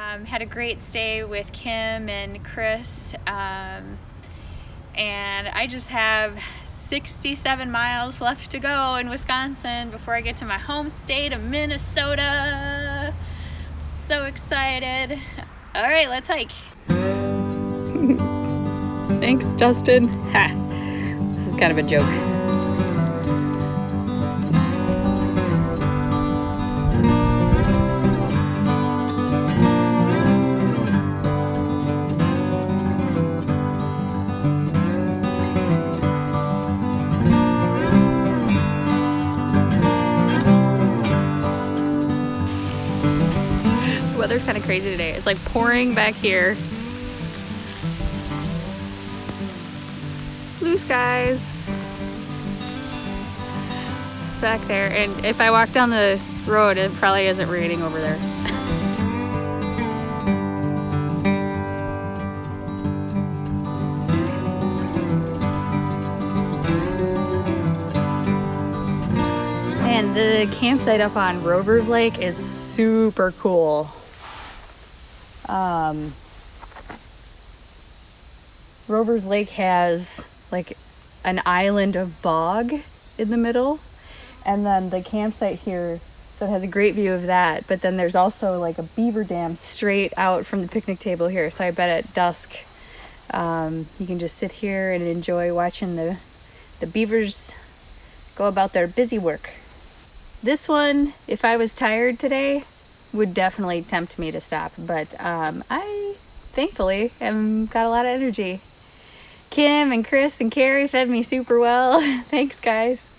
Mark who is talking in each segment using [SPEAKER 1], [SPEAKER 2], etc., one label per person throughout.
[SPEAKER 1] Had a great stay with Kim and Chris, and I just have 67 miles left to go in Wisconsin before I get to my home state of Minnesota. So excited. All right, let's hike. Thanks, Justin. Ha. This is kind of a joke. The weather's kind of crazy today. It's like pouring back here. Blue skies back there, and if I walk down the road, it probably isn't raining over there. And the campsite up on Rover's Lake is super cool. Rover's Lake has like an island of bog in the middle, and then the campsite here, so it has a great view of that, but then there's also like a beaver dam straight out from the picnic table here. So I bet at dusk you can just sit here and enjoy watching the beavers go about their busy work. This one, if I was tired today, would definitely tempt me to stop, but I thankfully got a lot of energy. Kim and Chris and Carrie fed me super well. Thanks, guys.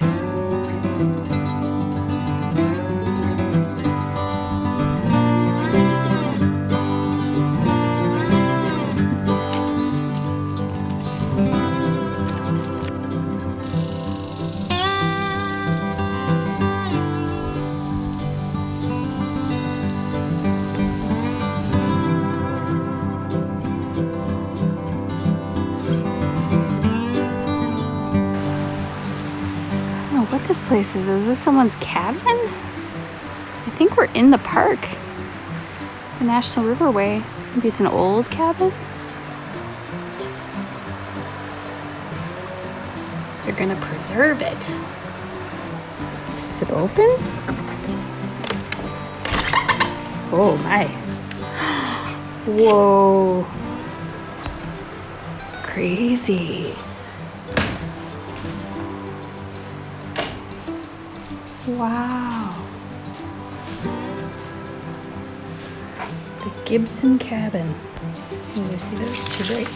[SPEAKER 1] What this place is this someone's cabin? I think we're in the park. The National Riverway. Maybe it's an old cabin? They're gonna preserve it. Is it open? Oh my. Whoa. Crazy. Wow. The Gibson cabin. You see this? Too bright.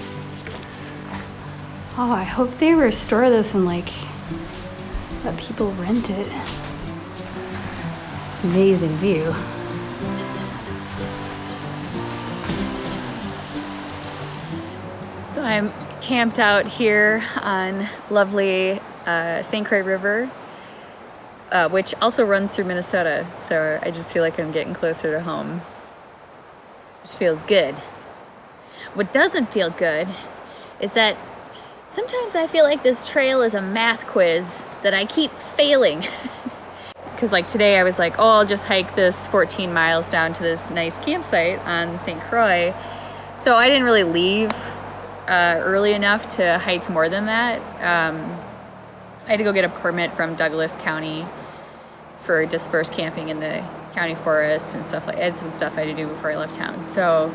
[SPEAKER 1] Oh, I hope they restore this and like let people rent it. Amazing view. So I'm camped out here on lovely St. Croix River. Which also runs through Minnesota, so I just feel like I'm getting closer to home, which feels good. What doesn't feel good is that sometimes I feel like this trail is a math quiz that I keep failing. Because like today I was like, oh, I'll just hike this 14 miles down to this nice campsite on St. Croix. So I didn't really leave early enough to hike more than that. I had to go get a permit from Douglas County for dispersed camping in the county forest and stuff. I had some stuff I had to do before I left town. So,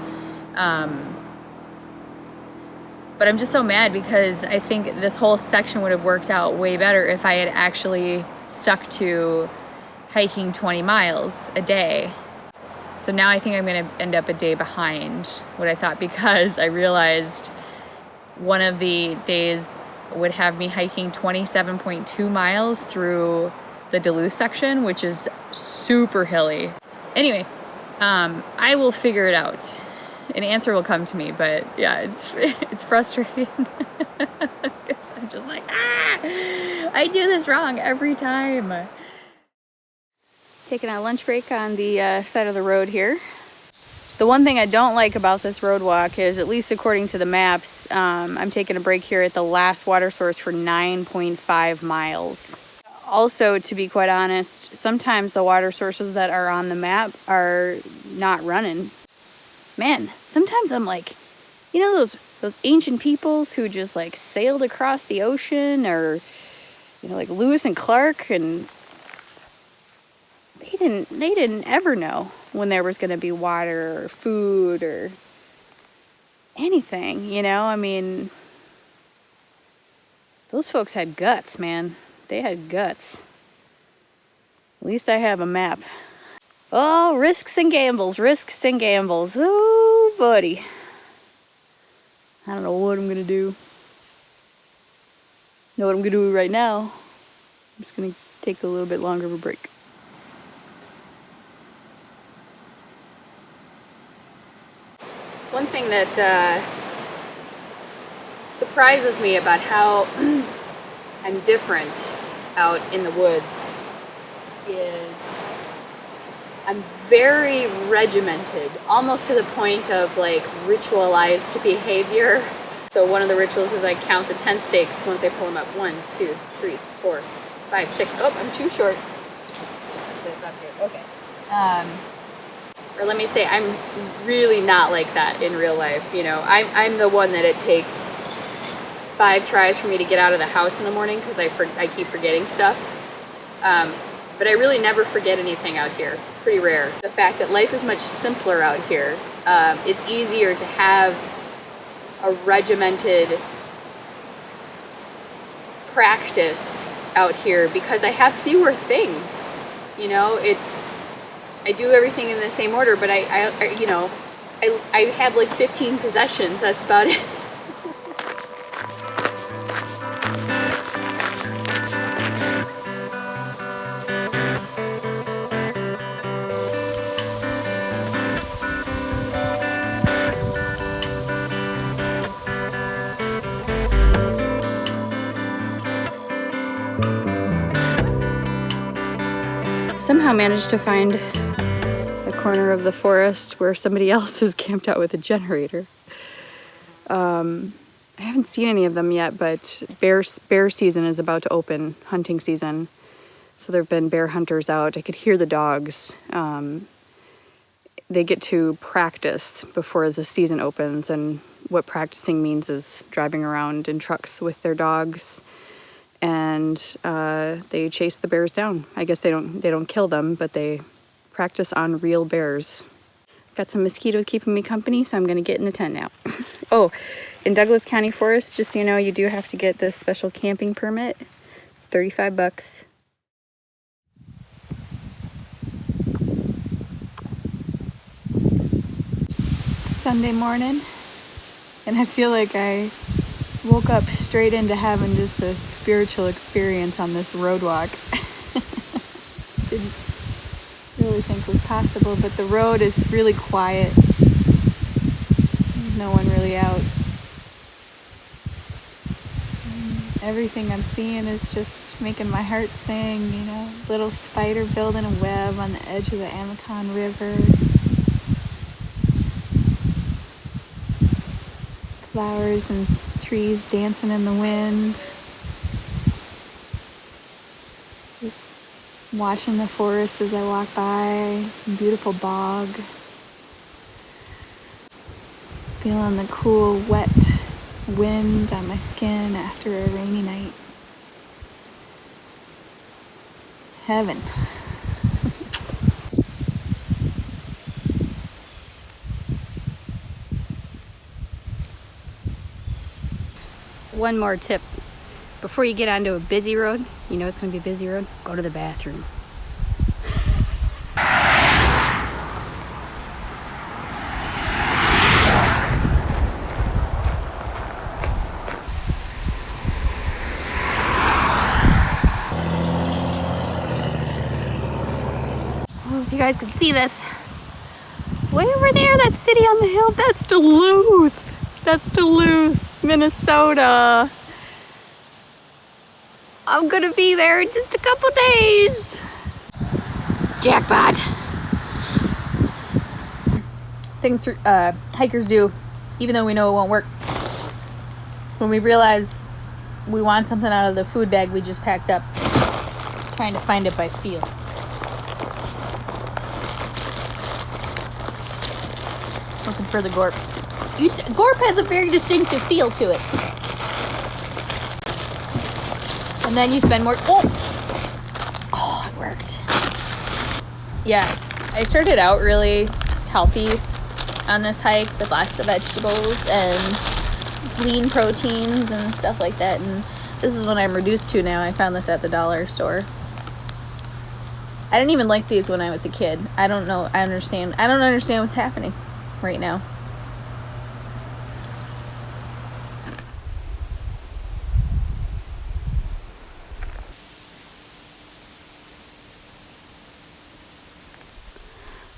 [SPEAKER 1] but I'm just so mad because I think this whole section would have worked out way better if I had actually stuck to hiking 20 miles a day. So now I think I'm gonna end up a day behind what I thought, because I realized one of the days would have me hiking 27.2 miles through the Duluth section, which is super hilly. Anyway, I will figure it out. An answer will come to me, but yeah, it's frustrating. I'm just like, I do this wrong every time. Taking a lunch break on the side of the road here. The one thing I don't like about this road walk is, at least according to the maps, I'm taking a break here at the last water source for 9.5 miles. Also, to be quite honest, sometimes the water sources that are on the map are not running. man, sometimes I'm like, you know, those ancient peoples who just like sailed across the ocean, or, you know, like Lewis and Clark, and they didn't ever know when there was going to be water or food or anything, you know? I mean, those folks had guts, man. They had guts. At least I have a map. Oh, risks and gambles, risks and gambles. Oh, buddy. I don't know what I'm gonna do. Know what I'm gonna do right now. I'm just gonna take a little bit longer of a break. One thing that surprises me about how I'm different out in the woods is I'm very regimented, almost to the point of like ritualized behavior. So one of the rituals is I count the tent stakes once I pull them up. 1, 2, 3, 4, 5, 6. Oh, I'm too short. It's up here. Okay. Or let me say, I'm really not like that in real life. You know, I'm the one that it takes 5 tries for me to get out of the house in the morning because I keep forgetting stuff. But I really never forget anything out here. It's pretty rare. The fact that life is much simpler out here. It's easier to have a regimented practice out here because I have fewer things. You know, I do everything in the same order, but I have like 15 possessions. That's about it. Somehow managed to find a corner of the forest where somebody else is camped out with a generator. I haven't seen any of them yet, but bear season is about to open, hunting season. So there have been bear hunters out. I could hear the dogs. They get to practice before the season opens, and what practicing means is driving around in trucks with their dogs, and they chase the bears down. I guess they don't kill them, but they practice on real bears. Got some mosquitoes keeping me company, so I'm gonna get in the tent now. Oh, in Douglas County Forest, just so you know, you do have to get this special camping permit. It's $35. Sunday morning, and I feel like I woke up straight into having just a spiritual experience on this road walk. Didn't really think was possible, but the road is really quiet. There's no one really out. Everything I'm seeing is just making my heart sing, you know. Little spider building a web on the edge of the Amazon River. Flowers and trees dancing in the wind. Just watching the forest as I walk by. Beautiful bog. Feeling the cool, wet wind on my skin after a rainy night. Heaven. One more tip. Before you get onto a busy road, you know it's going to be a busy road, go to the bathroom. If you guys can see this, way over there, that city on the hill, that's Duluth. That's Duluth, Minnesota. I'm gonna be there in just a couple days. Jackpot. Things hikers do, even though we know it won't work. When we realize we want something out of the food bag we just packed up, trying to find it by feel. Looking for the gorp.
[SPEAKER 2] Gorp has a very distinctive feel to it. And then you spend more. Oh, it worked.
[SPEAKER 1] Yeah, I started out really healthy on this hike with lots of vegetables and lean proteins and stuff like that. And this is what I'm reduced to now. I found this at the dollar store. I didn't even like these when I was a kid. I don't know. I don't understand what's happening right now.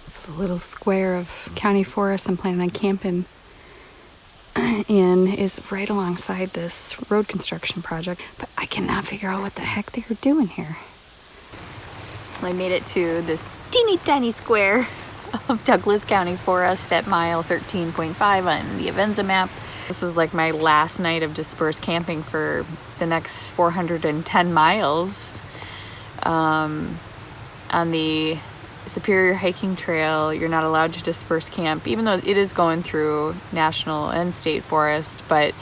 [SPEAKER 3] So the little square of county forest I'm planning on camping in is right alongside this road construction project, but I cannot figure out what the heck they were doing here.
[SPEAKER 1] I made it to this teeny tiny square of Douglas County Forest at mile 13.5 on the Avenza map. This is like my last night of dispersed camping for the next 410 miles. On the Superior Hiking Trail, you're not allowed to disperse camp, even though it is going through national and state forest, but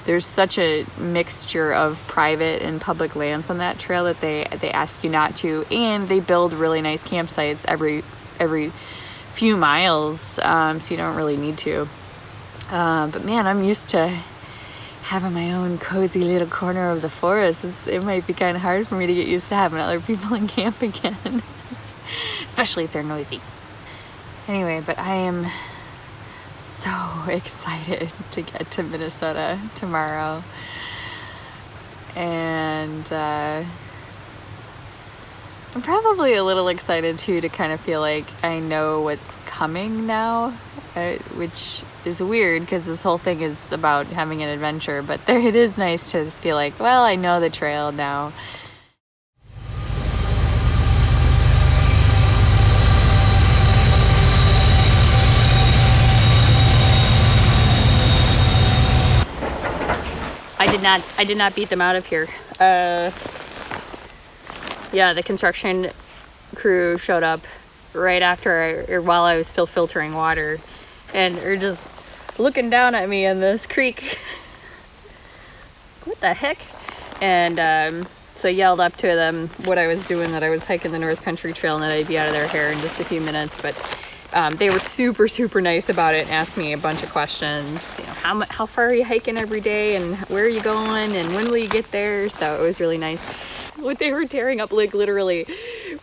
[SPEAKER 1] there's such a mixture of private and public lands on that trail that they ask you not to, and they build really nice campsites every few miles, so you don't really need to. But man, I'm used to having my own cozy little corner of the forest. It might be kind of hard for me to get used to having other people in camp again, especially if they're noisy. Anyway, but I am so excited to get to Minnesota tomorrow, and I'm probably a little excited too to kind of feel like I know what's coming now, which is weird because this whole thing is about having an adventure, but it is nice to feel like, well, I know the trail now.
[SPEAKER 2] I did not beat them out of here. Yeah, the construction crew showed up right after or while I was still filtering water, and are just looking down at me in this creek. What the heck? And so I yelled up to them what I was doing, that I was hiking the North Country Trail and that I'd be out of their hair in just a few minutes. But they were super, super nice about it and asked me a bunch of questions. You know, how far are you hiking every day, and where are you going, and when will you get there? So it was really nice. What they were tearing up, like literally,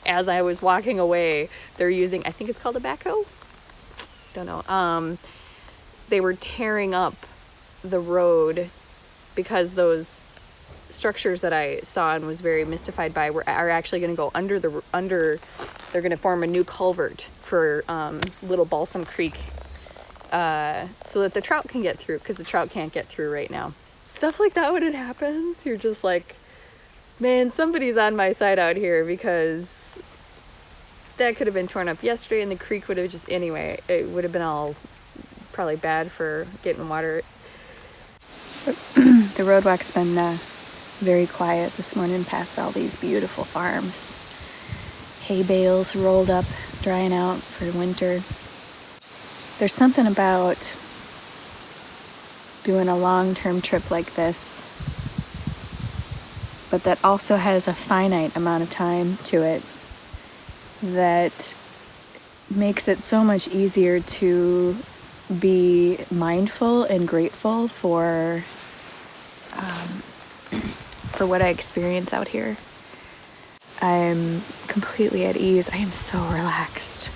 [SPEAKER 2] as I was walking away, they're using, I think it's called a backhoe? Don't know. They were tearing up the road because those structures that I saw and was very mystified by are actually going to go under. They're going to form a new culvert for Little Balsam Creek, so that the trout can get through, because the trout can't get through right now. Stuff like that when it happens, you're just like, man, somebody's on my side out here, because that could have been torn up yesterday and the creek would have just, anyway, it would have been all probably bad for getting water.
[SPEAKER 3] The roadwalk's been very quiet this morning past all these beautiful farms. Hay bales rolled up, drying out for winter. There's something about doing a long-term trip like this, but that also has a finite amount of time to it, that makes it so much easier to be mindful and grateful for what I experience out here. I'm completely at ease. I am so relaxed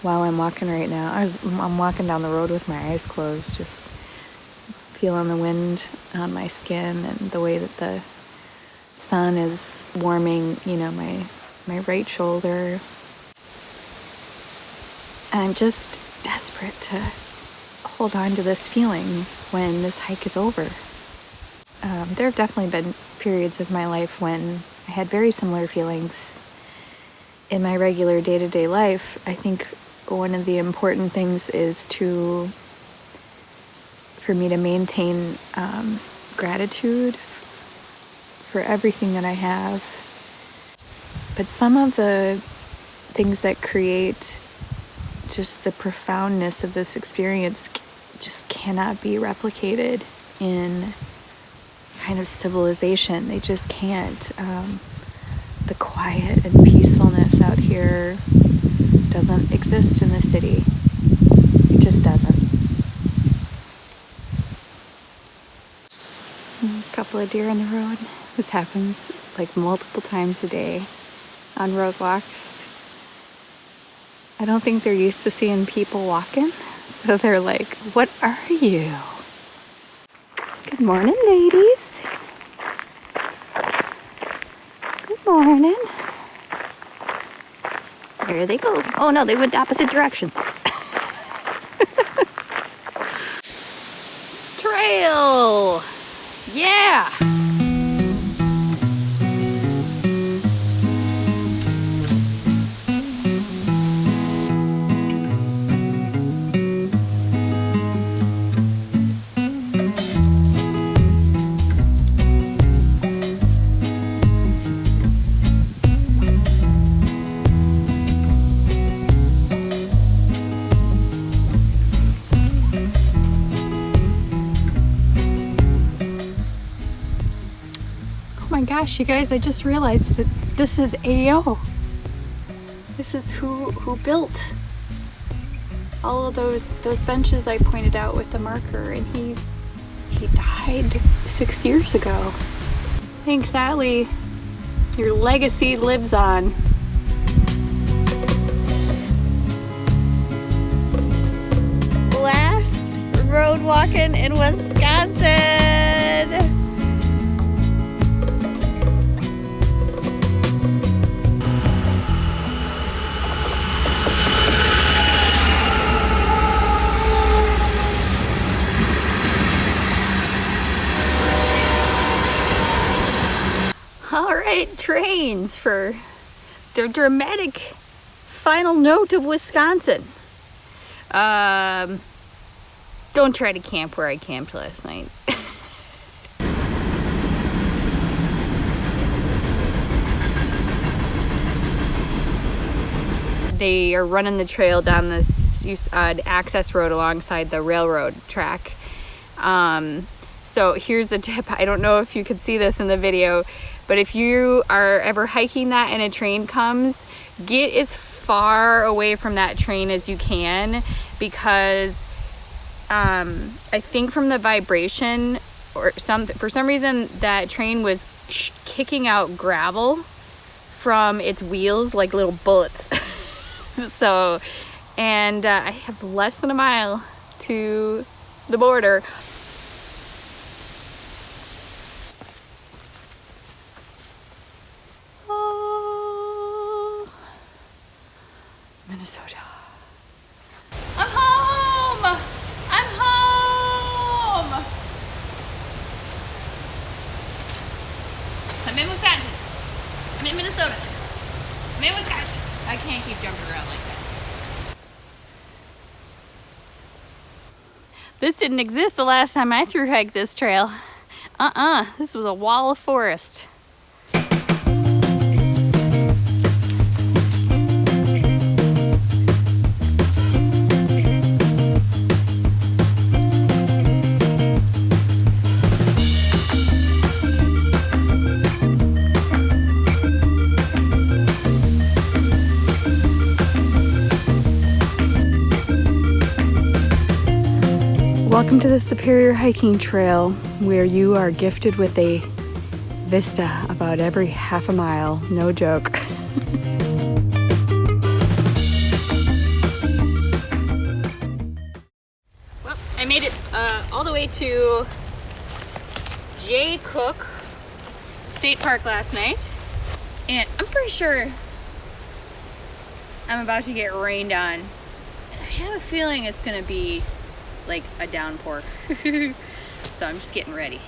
[SPEAKER 3] while I'm walking right now. I'm walking down the road with my eyes closed, just feeling the wind on my skin and the way that the sun is warming, my right shoulder. And I'm just desperate to hold on to this feeling when this hike is over. There have definitely been periods of my life when I had very similar feelings in my regular day-to-day life. I think one of the important things is for me to maintain gratitude for everything that I have. But some of the things that create just the profoundness of this experience just cannot be replicated in kind of civilization. They just can't. The quiet and peacefulness out here doesn't exist in the city. It just doesn't. A couple of deer on the road. This happens like multiple times a day on road walks. I don't think they're used to seeing people walking, so they're like, what are you? Good morning, ladies. Good morning. There they go. Oh no, they went the opposite direction. Trail! Yeah! Gosh, you guys, I just realized that this is AO. This is who built all of those benches I pointed out with the marker, and he died 6 years ago. Thanks, Allie. Your legacy lives on.
[SPEAKER 2] Last road walking in Wisconsin. All right, trains for the dramatic final note of Wisconsin. Don't try to camp where I camped last night. They are running the trail down this access road alongside the railroad track. So here's a tip. I don't know if you could see this in the video, but if you are ever hiking that and a train comes, get as far away from that train as you can, because I think from the vibration or for some reason that train was kicking out gravel from its wheels like little bullets. So, and I have less than a mile to the border. Minnesota. I'm home! I'm home! I'm in Wisconsin. I'm in Minnesota. I'm in Wisconsin. I can't keep jumping around like that. This didn't exist the last time I thru hiked this trail. This was a wall of forest.
[SPEAKER 3] Welcome to the Superior Hiking Trail, where you are gifted with a vista about every half a mile. No joke.
[SPEAKER 2] Well, I made it all the way to Jay Cook State Park last night, and I'm pretty sure I'm about to get rained on. And I have a feeling it's gonna be like a downpour. So I'm just getting ready.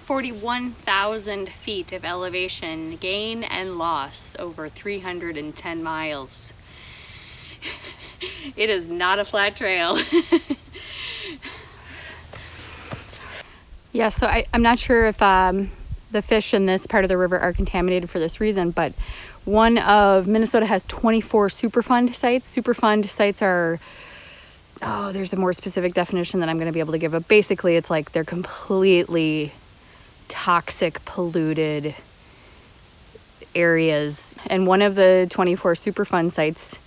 [SPEAKER 2] 41,000 feet of elevation gain and loss over 310 miles. It is not a flat trail. Yeah, so I'm not sure if the fish in this part of the river are contaminated for this reason, but Minnesota has 24 Superfund sites. Superfund sites are, oh, there's a more specific definition that I'm going to be able to give, but basically it's like they're completely toxic, polluted areas. And one of the 24 Superfund sites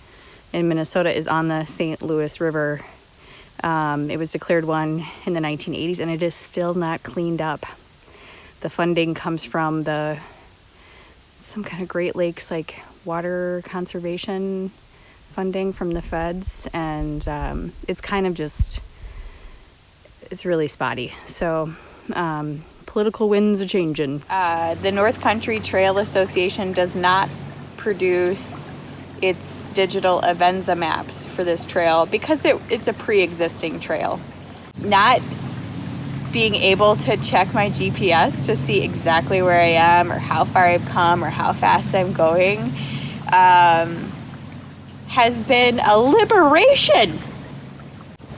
[SPEAKER 2] in Minnesota is on the St. Louis River. It was declared one in the 1980s, and it is still not cleaned up. The funding comes from some kind of Great Lakes like water conservation funding from the feds, and it's kind of just, it's really spotty. So political winds are changing. The North Country Trail Association does not produce its digital Avenza maps for this trail because it's a pre-existing trail. Not being able to check my GPS to see exactly where I am or how far I've come or how fast I'm going has been a liberation.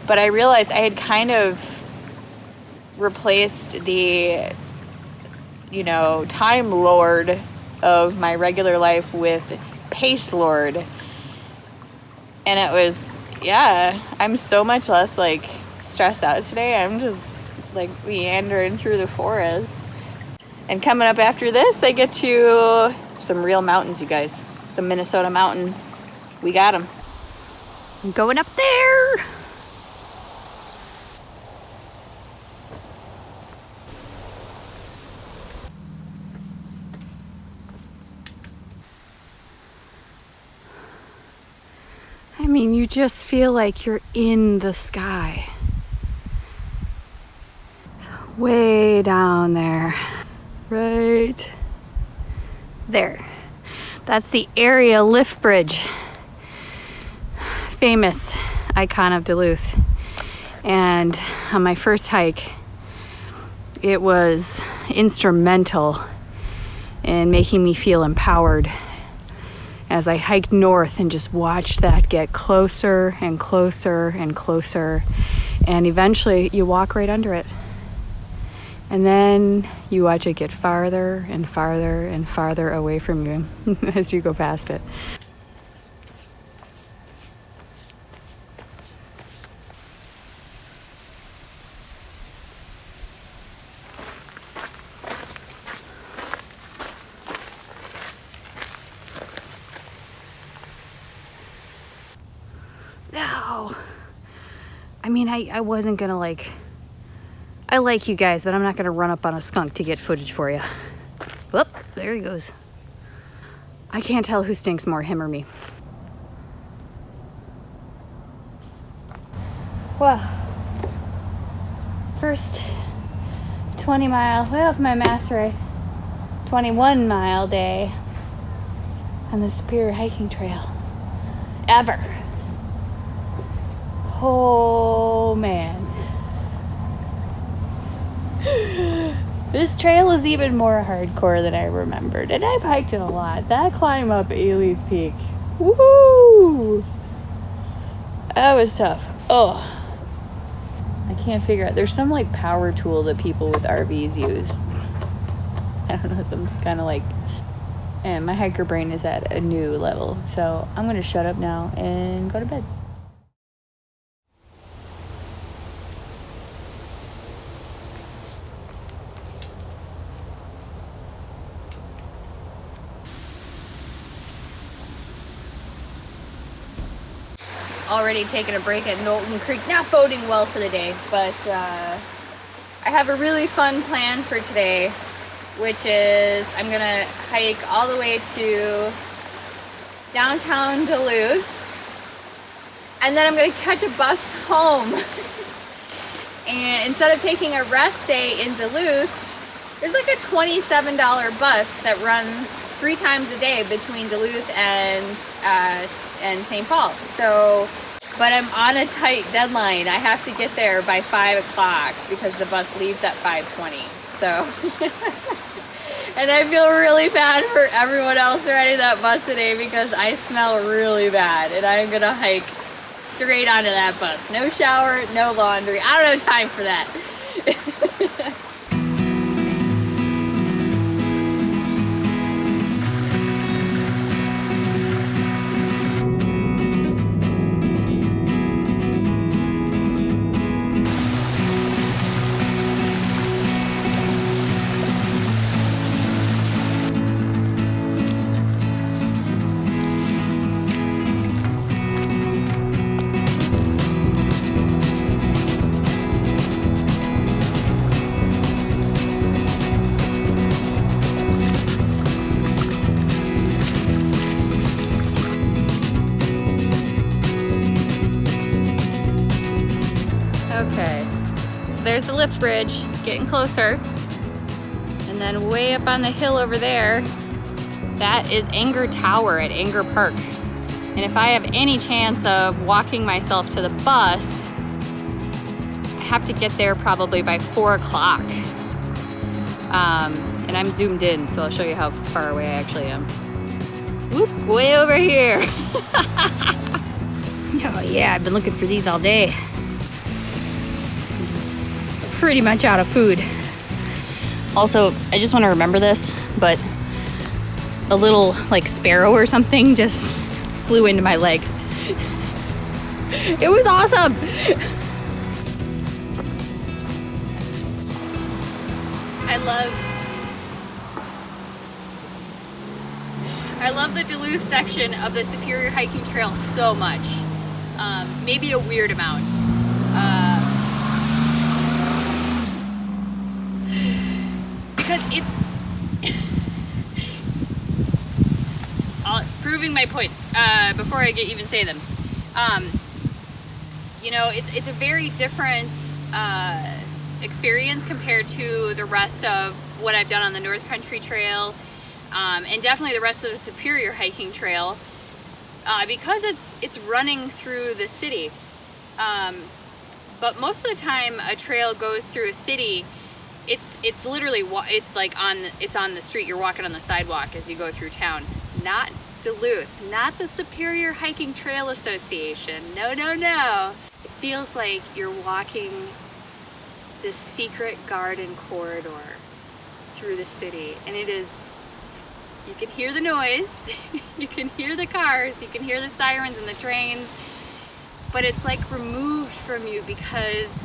[SPEAKER 2] But I realized I had kind of replaced the, time lord of my regular life with pace lord. And it was, I'm so much less like stressed out today. I'm just like meandering through the forest. And coming up after this, I get to some real mountains, you guys. Some Minnesota mountains. We got them. I'm going up there. I mean, you just feel like you're in the sky. Way down there. Right there. That's the area lift bridge. Famous icon of Duluth. And on my first hike, it was instrumental in making me feel empowered as I hiked north and just watched that get closer and closer and closer. And eventually you walk right under it. And then you watch it get farther and farther and farther away from you as you go past it. No. I mean, I wasn't gonna I like you guys, but I'm not gonna run up on a skunk to get footage for you. Whoop, there he goes. I can't tell who stinks more, him or me. Well, first 20 mile, well, if my math's right, 21 mile day on the Superior hiking trail ever. Oh man. This trail is even more hardcore than I remembered, and I've hiked it a lot. That climb up Ailey's Peak, woohoo! That was tough. Oh, I can't figure out. There's some like power tool that people with RVs use. I don't know, some kind of like. And my hiker brain is at a new level, so I'm gonna shut up now and go to bed. Already taking a break at Knowlton Creek, not boding well for the day, but I have a really fun plan for today, which is I'm gonna hike all the way to downtown Duluth, and then I'm gonna catch a bus home. And instead of taking a rest day in Duluth, there's like a $27 bus that runs 3 times a day between Duluth and St. Paul. So, but I'm on a tight deadline. I have to get there by 5 o'clock because the bus leaves at 5:20. so. And I feel really bad for everyone else riding that bus today because I smell really bad, and I'm gonna hike straight onto that bus. No shower, no laundry. I don't have time for that. Okay, so there's the lift bridge, getting closer. And then way up on the hill over there, that is Anger Tower at Anger Park. And if I have any chance of walking myself to the bus, I have to get there probably by 4 o'clock. And I'm zoomed in, so I'll show you how far away I actually am. Whoop, way over here. Oh yeah, I've been looking for these all day. Pretty much out of food. Also, I just want to remember this, but a little like sparrow or something just flew into my leg. It was awesome. I love the Duluth section of the Superior Hiking Trail so much. Maybe a weird amount. Because it's proving my points before I even say them. You know, it's a very different experience compared to the rest of what I've done on the North Country Trail, and definitely the rest of the Superior Hiking Trail, because it's running through the city. But most of the time a trail goes through a city, it's literally, it's like it's on the street, you're walking on the sidewalk as you go through town. Not Duluth, not the Superior Hiking Trail Association. No, no, no. It feels like you're walking this secret garden corridor through the city, and it is, you can hear the noise, you can hear the cars, you can hear the sirens and the trains, but it's like removed from you because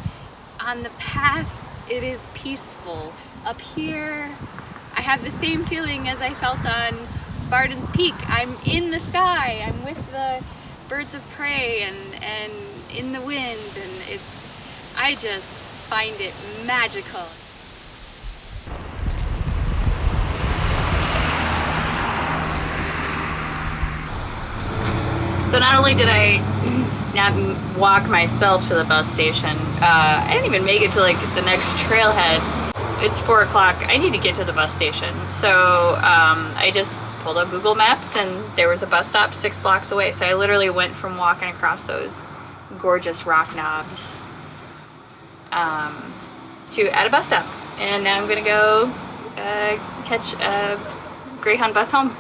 [SPEAKER 2] on the path it is peaceful. Up here, I have the same feeling as I felt on Barden's Peak. I'm in the sky, I'm with the birds of prey and in the wind, and I just find it magical. So not only did I not walk myself to the bus station, I didn't even make it to like the next trailhead. It's 4 o'clock, I need to get to the bus station. So I just pulled up Google Maps and there was a bus stop 6 blocks away. So I literally went from walking across those gorgeous rock knobs to at a bus stop. And now I'm gonna go catch a Greyhound bus home.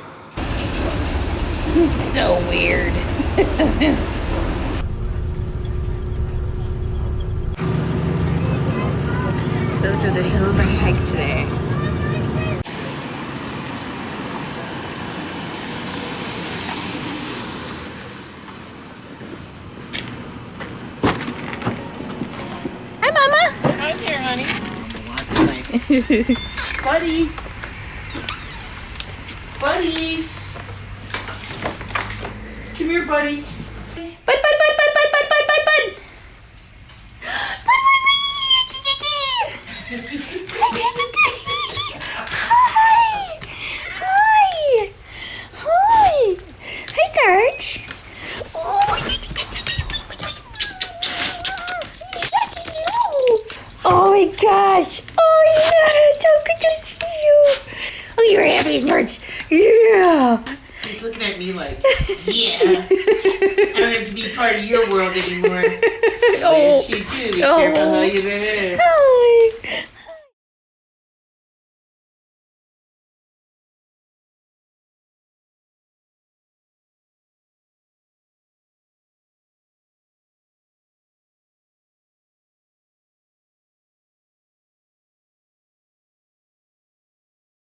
[SPEAKER 2] So weird. Those are the hills I hiked today. Hi, Mama.
[SPEAKER 4] Hi there, honey. Buddy. Buddy. Come here, buddy.
[SPEAKER 2] Bud. Hi, Sarge. Oh my gosh. Oh yeah, so good to see you. Oh, you're happy, Sarge. Yeah.
[SPEAKER 4] He's looking at me like, yeah. I don't have to be part of your world anymore. Oh, yes, you do. Be careful how you do it.
[SPEAKER 2] Oh.